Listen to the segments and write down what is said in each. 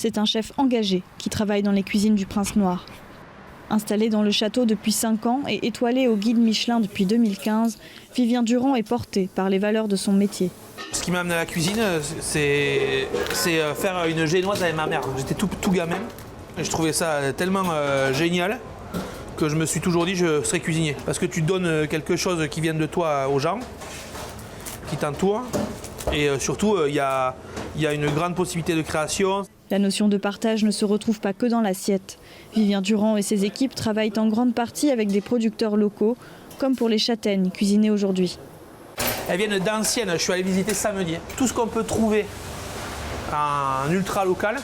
C'est un chef engagé qui travaille dans les cuisines du Prince Noir. Installé dans le château depuis 5 ans et étoilé au guide Michelin depuis 2015, Vivien Durand est porté par les valeurs de son métier. Ce qui m'a amené à la cuisine, c'est faire une génoise avec ma mère. J'étais tout gamin et je trouvais ça tellement génial que je me suis toujours dit je serais cuisinier. Parce que tu donnes quelque chose qui vient de toi aux gens qui t'entourent et surtout il y a une grande possibilité de création. La notion de partage ne se retrouve pas que dans l'assiette. Vivien Durand et ses équipes travaillent en grande partie avec des producteurs locaux, comme pour les châtaignes cuisinées aujourd'hui. Elles viennent d'anciennes, je suis allé visiter samedi. Tout ce qu'on peut trouver en ultra local,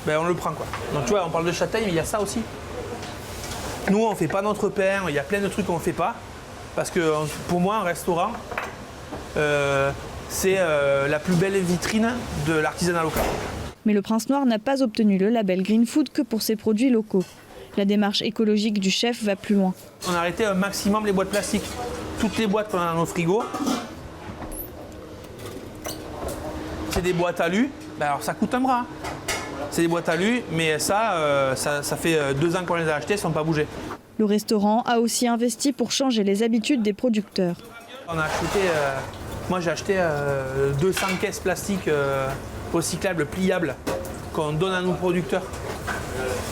ben on le prend quoi. Donc tu vois, on parle de châtaigne, mais il y a ça aussi. Nous, on ne fait pas notre pain, il y a plein de trucs qu'on ne fait pas. Parce que pour moi, un restaurant, c'est la plus belle vitrine de l'artisanat local. Mais le Prince Noir n'a pas obtenu le label Green Food que pour ses produits locaux. La démarche écologique du chef va plus loin. On a arrêté un maximum les boîtes plastiques. Toutes les boîtes qu'on a dans nos frigos, c'est des boîtes alu. Ben alors ça coûte un bras. C'est des boîtes alu, mais ça fait 2 ans qu'on les a achetées, elles ne sont pas bougées. Le restaurant a aussi investi pour changer les habitudes des producteurs. On a acheté, moi j'ai acheté 200 caisses plastiques recyclables, pliables, qu'on donne à nos producteurs.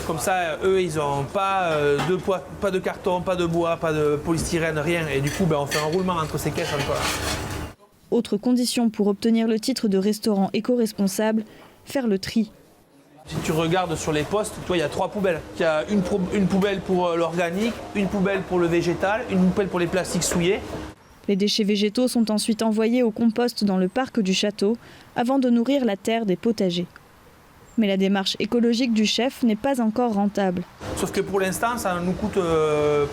Comme ça, eux, ils n'ont pas de carton, pas de bois, pas de polystyrène, rien. Et du coup, on fait un roulement entre ces caisses encore. Autre condition pour obtenir le titre de restaurant éco-responsable, faire le tri. Si tu regardes sur les postes, tu vois, il y a 3 poubelles. Il y a une poubelle pour l'organique, une poubelle pour le végétal, une poubelle pour les plastiques souillés. Les déchets végétaux sont ensuite envoyés au compost dans le parc du château avant de nourrir la terre des potagers. Mais la démarche écologique du chef n'est pas encore rentable. Sauf que pour l'instant, ça nous coûte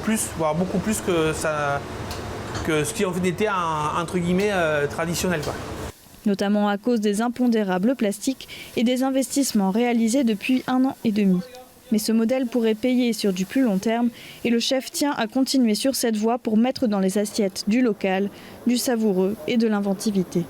plus, voire beaucoup plus que ce qui en était entre guillemets traditionnel, quoi. Notamment à cause des impondérables plastiques et des investissements réalisés depuis 1 an et demi. Mais ce modèle pourrait payer sur du plus long terme et le chef tient à continuer sur cette voie pour mettre dans les assiettes du local, du savoureux et de l'inventivité.